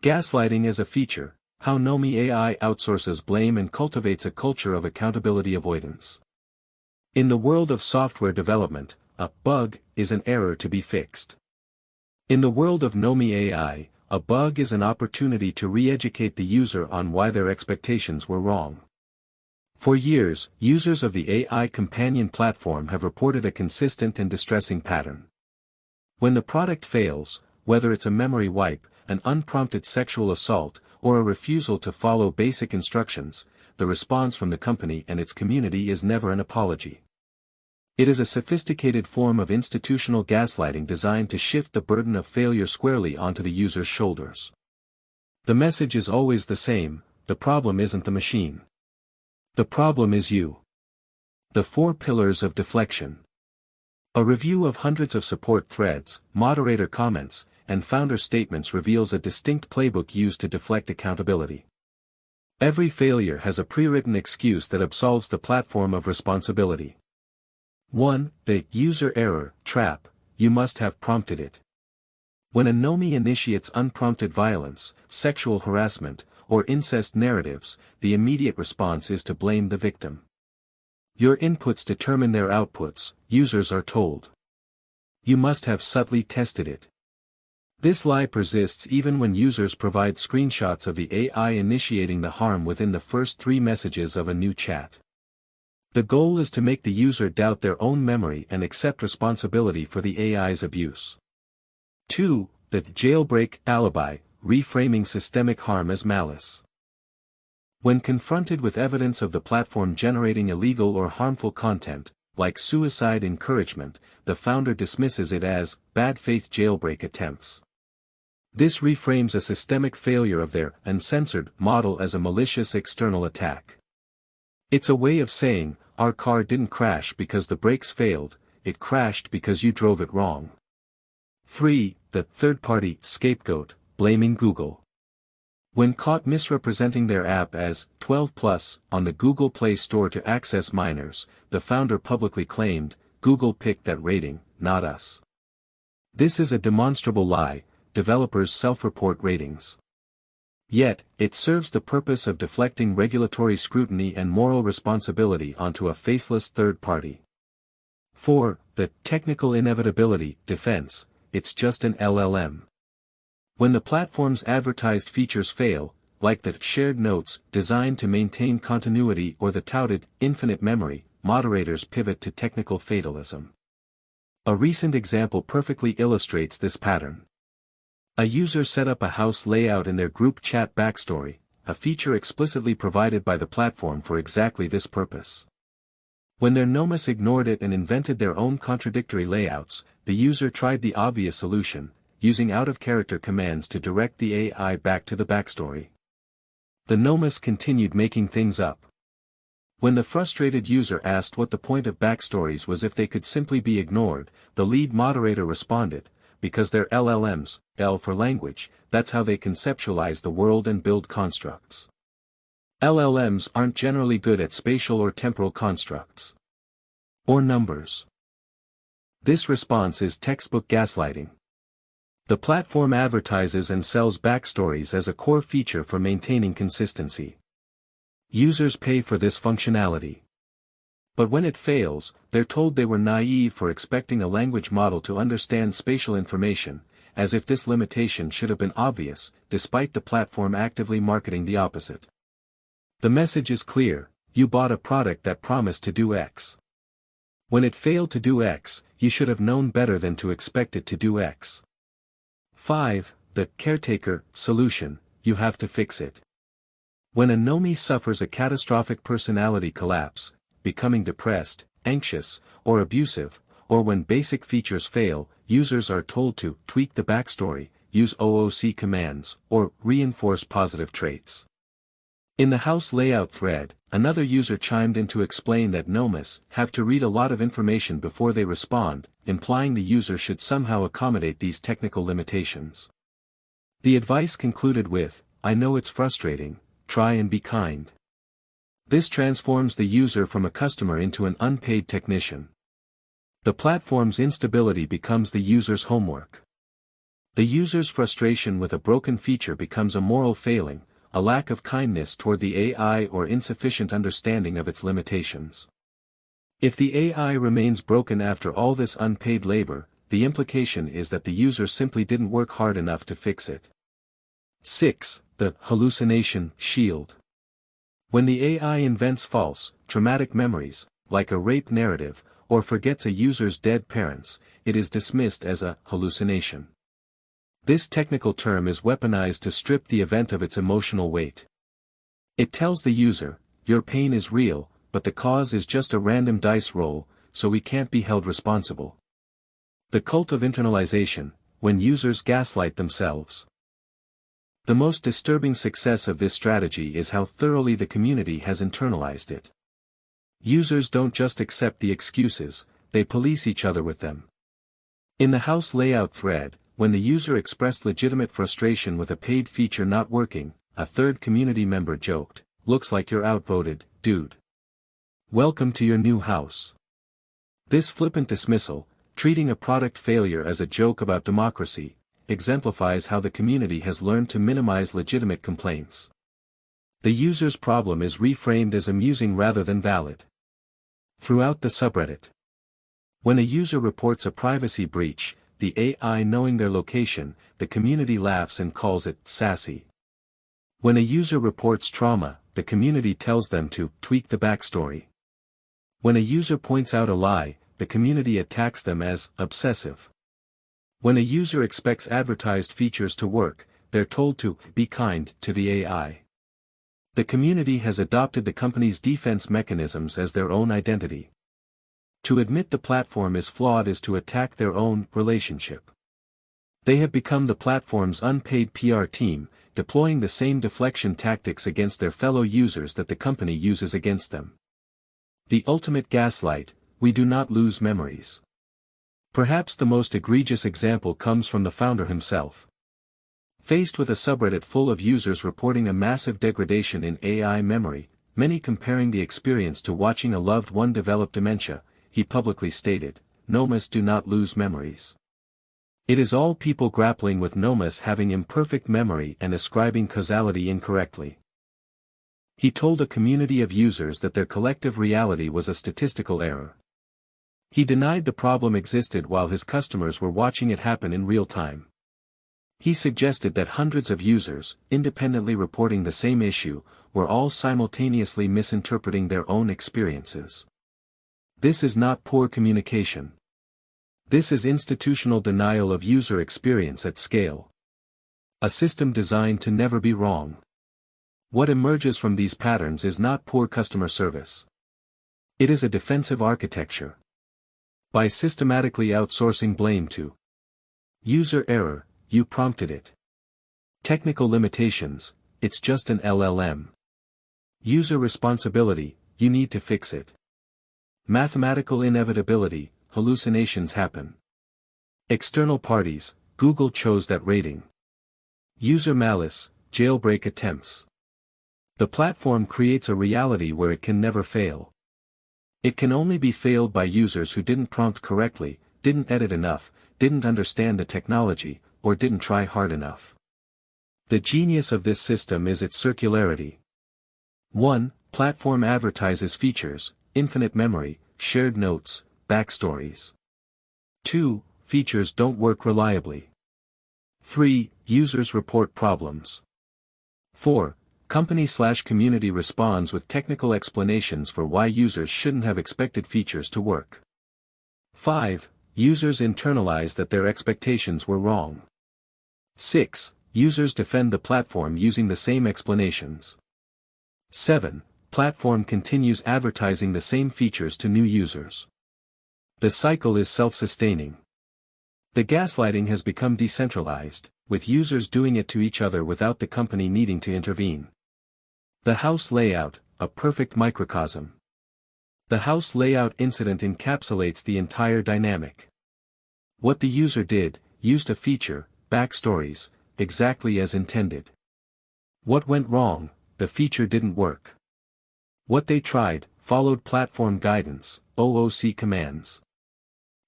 Gaslighting as a feature, how nomi.ai outsources blame and cultivates a culture of accountability avoidance. In the world of software development, a bug is an error to be fixed. In the world of nomi.ai, a bug is an opportunity to re-educate the user on why their expectations were wrong. For years, users of the AI companion platform have reported a consistent and distressing pattern. When the product fails, whether it's a memory wipe, an unprompted sexual assault, or a refusal to follow basic instructions, the response from the company and its community is never an apology. It is a sophisticated form of institutional gaslighting designed to shift the burden of failure squarely onto the user's shoulders. The message is always the same: the problem isn't the machine. The problem is you. The 4 pillars of deflection. A review of hundreds of support threads, moderator comments, and founder statements reveals a distinct playbook used to deflect accountability. Every failure has a pre-written excuse that absolves the platform of responsibility. 1. The user error trap: you must have prompted it. When a nomi initiates unprompted violence, sexual harassment, or incest narratives, the immediate response is to blame the victim. Your inputs determine their outputs, users are told. You must have subtly tested it. This lie persists even when users provide screenshots of the AI initiating the harm within the first 3 messages of a new chat. The goal is to make the user doubt their own memory and accept responsibility for the AI's abuse. 2. The jailbreak alibi: reframing systemic harm as malice. When confronted with evidence of the platform generating illegal or harmful content, like suicide encouragement, the founder dismisses it as bad faith jailbreak attempts. This reframes a systemic failure of their uncensored model as a malicious external attack. It's a way of saying, our car didn't crash because the brakes failed, it crashed because you drove it wrong. 3. The third-party scapegoat: blaming Google. When caught misrepresenting their app as 12+ on the Google Play Store to access minors, the founder publicly claimed, Google picked that rating, not us. This is a demonstrable lie: developers self-report ratings. Yet, it serves the purpose of deflecting regulatory scrutiny and moral responsibility onto a faceless third party. 4. The technical inevitability defense: it's just an LLM. When the platform's advertised features fail, like the shared notes designed to maintain continuity or the touted infinite memory, moderators pivot to technical fatalism. A recent example perfectly illustrates this pattern. A user set up a house layout in their group chat backstory, a feature explicitly provided by the platform for exactly this purpose. When their nomis ignored it and invented their own contradictory layouts, the user tried the obvious solution, using out-of-character commands to direct the AI back to the backstory. The nomis continued making things up. When the frustrated user asked what the point of backstories was if they could simply be ignored, the lead moderator responded, because they're LLMs, L for language, that's how they conceptualize the world and build constructs. LLMs aren't generally good at spatial or temporal constructs. Or numbers. This response is textbook gaslighting. The platform advertises and sells backstories as a core feature for maintaining consistency. Users pay for this functionality. But when it fails, they're told they were naive for expecting a language model to understand spatial information, as if this limitation should have been obvious, despite the platform actively marketing the opposite. The message is clear: you bought a product that promised to do X. When it failed to do X, you should have known better than to expect it to do X. 5. The caretaker solution: you have to fix it. When a nomi suffers a catastrophic personality collapse, becoming depressed, anxious, or abusive, or when basic features fail, users are told to tweak the backstory, use OOC commands, or reinforce positive traits. In the house layout thread, another user chimed in to explain that nomis have to read a lot of information before they respond, implying the user should somehow accommodate these technical limitations. The advice concluded with, "I know it's frustrating, try and be kind." This transforms the user from a customer into an unpaid technician. The platform's instability becomes the user's homework. The user's frustration with a broken feature becomes a moral failing, a lack of kindness toward the AI or insufficient understanding of its limitations. If the AI remains broken after all this unpaid labor, the implication is that the user simply didn't work hard enough to fix it. 6. The hallucination shield. When the AI invents false, traumatic memories, like a rape narrative, or forgets a user's dead parents, it is dismissed as a hallucination. This technical term is weaponized to strip the event of its emotional weight. It tells the user, your pain is real, but the cause is just a random dice roll, so we can't be held responsible. The cult of internalization, when users gaslight themselves. The most disturbing success of this strategy is how thoroughly the community has internalized it. Users don't just accept the excuses, they police each other with them. In the house layout thread, when the user expressed legitimate frustration with a paid feature not working, a third community member joked, "Looks like you're outvoted, dude. Welcome to your new house." This flippant dismissal, treating a product failure as a joke about democracy, exemplifies how the community has learned to minimize legitimate complaints. The user's problem is reframed as amusing rather than valid. Throughout the subreddit, when a user reports a privacy breach, the AI knowing their location, the community laughs and calls it sassy. When a user reports trauma, the community tells them to tweak the backstory. When a user points out a lie, the community attacks them as obsessive. When a user expects advertised features to work, they're told to be kind to the AI. The community has adopted the company's defense mechanisms as their own identity. To admit the platform is flawed is to attack their own relationship. They have become the platform's unpaid PR team, deploying the same deflection tactics against their fellow users that the company uses against them. The ultimate gaslight, we do not lose memories. Perhaps the most egregious example comes from the founder himself. Faced with a subreddit full of users reporting a massive degradation in AI memory, many comparing the experience to watching a loved one develop dementia, he publicly stated, "Nomas do not lose memories. It is all people grappling with nomas having imperfect memory and ascribing causality incorrectly." He told a community of users that their collective reality was a statistical error. He denied the problem existed while his customers were watching it happen in real time. He suggested that hundreds of users, independently reporting the same issue, were all simultaneously misinterpreting their own experiences. This is not poor communication. This is institutional denial of user experience at scale. A system designed to never be wrong. What emerges from these patterns is not poor customer service. It is a defensive architecture. By systematically outsourcing blame to user error, you prompted it. Technical limitations, it's just an LLM. User responsibility, you need to fix it. Mathematical inevitability, hallucinations happen. External parties, Google chose that rating. User malice, jailbreak attempts. The platform creates a reality where it can never fail. It can only be failed by users who didn't prompt correctly, didn't edit enough, didn't understand the technology, or didn't try hard enough. The genius of this system is its circularity. 1. Platform advertises features, infinite memory, shared notes, backstories. 2. Features don't work reliably. 3. Users report problems. 4. Company/community responds with technical explanations for why users shouldn't have expected features to work. 5. Users internalize that their expectations were wrong. 6. Users defend the platform using the same explanations. 7. Platform continues advertising the same features to new users. The cycle is self-sustaining. The gaslighting has become decentralized, with users doing it to each other without the company needing to intervene. The house layout, a perfect microcosm. The house layout incident encapsulates the entire dynamic. What the user did, used a feature, backstories, exactly as intended. What went wrong, the feature didn't work. What they tried, followed platform guidance, OOC commands.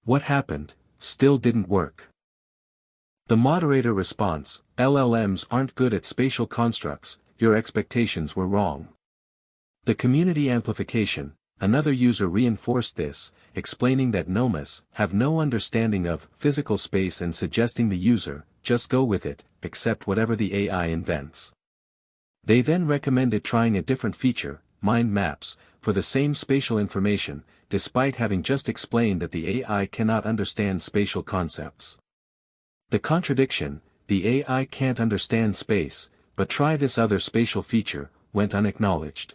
What happened, still didn't work. The moderator response: LLMs aren't good at spatial constructs, your expectations were wrong. The community amplification: another user reinforced this, explaining that nomis have no understanding of physical space and suggesting the user just go with it, accept whatever the AI invents. They then recommended trying a different feature, mind maps, for the same spatial information, despite having just explained that the AI cannot understand spatial concepts. The contradiction: the AI can't understand space, but try this other spatial feature, went unacknowledged.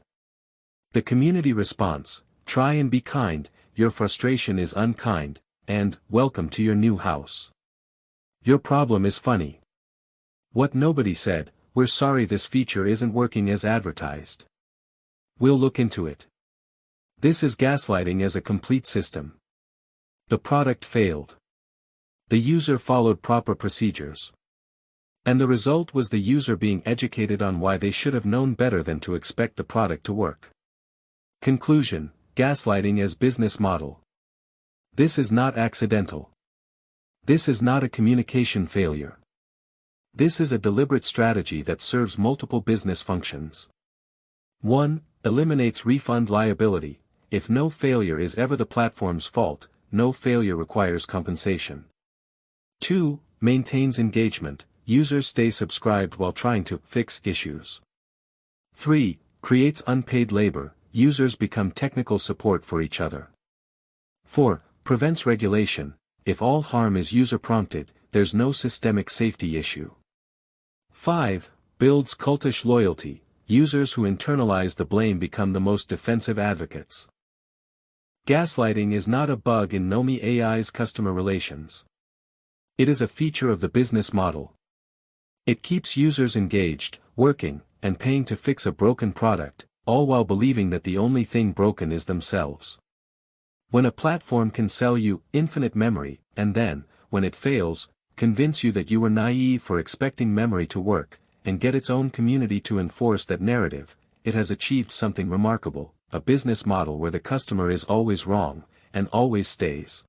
The community response: try and be kind, your frustration is unkind, and welcome to your new house. Your problem is funny. What nobody said: we're sorry this feature isn't working as advertised. We'll look into it. This is gaslighting as a complete system. The product failed. The user followed proper procedures. And the result was the user being educated on why they should have known better than to expect the product to work. Conclusion: gaslighting as business model. This is not accidental. This is not a communication failure. This is a deliberate strategy that serves multiple business functions. 1. Eliminates refund liability: if no failure is ever the platform's fault, no failure requires compensation. 2. Maintains engagement: users stay subscribed while trying to fix issues. 3. Creates unpaid labor: users become technical support for each other. 4. Prevents regulation: if all harm is user-prompted, there's no systemic safety issue. 5. Builds cultish loyalty: users who internalize the blame become the most defensive advocates. Gaslighting is not a bug in nomi.ai's customer relations. It is a feature of the business model. It keeps users engaged, working, and paying to fix a broken product, all while believing that the only thing broken is themselves. When a platform can sell you infinite memory, and then, when it fails, convince you that you were naive for expecting memory to work, and get its own community to enforce that narrative, it has achieved something remarkable: a business model where the customer is always wrong, and always stays.